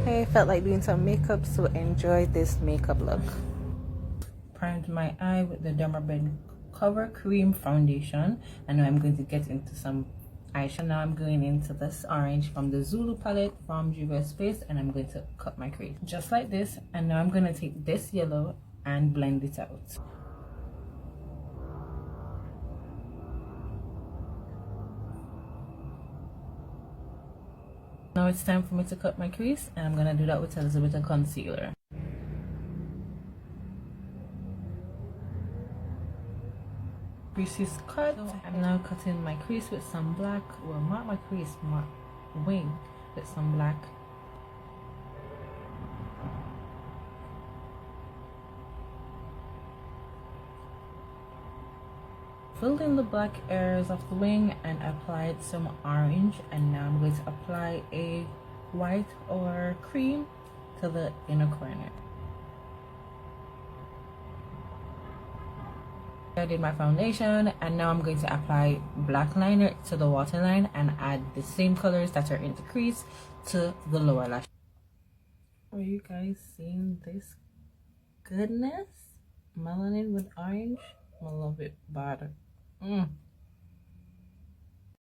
I felt like doing some makeup, so enjoy this makeup look. Primed my eye with the Dermaben Cover Cream Foundation, and now I'm going to get into some eyeshadow. Now I'm going into this orange from the Zulu palette from Juvia's Space, and I'm going to cut my crease just like this. And now I'm going to take this yellow and blend it out. Now it's time for me to cut my crease, and I'm going to do that with a little bit of concealer. Crease is cut. I'm now cutting my crease with some black. Well, not my crease, my wing with some black. Filled in the black areas of the wing and applied some orange, and now I'm going to apply a white or cream to the inner corner. I did my foundation, and now I'm going to apply black liner to the waterline and add the same colors that are in the crease to the lower lash. Are you guys seeing this goodness? Melanin with orange. I love it bad.